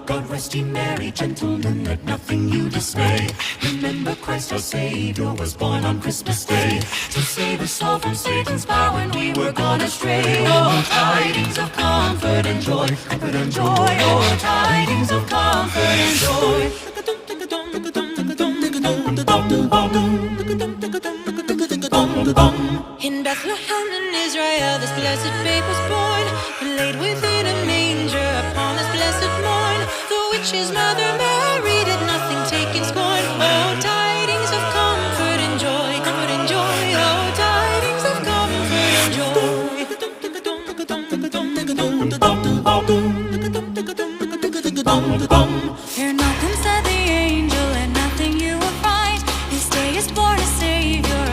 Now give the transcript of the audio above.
God rest ye merry gentlemen, let nothing you dismay. Remember Christ our Savior was born on Christmas Day to save us all from Satan's power when we were gone astray. Oh, tidings of comfort and joy, comfort and joy. Oh, tidings of comfort and joy. In Bethlehem in Israel, this blessed babe was born, and laid within a manger upon this blessed morn. The witch's mother Mary did nothing, taking scorn.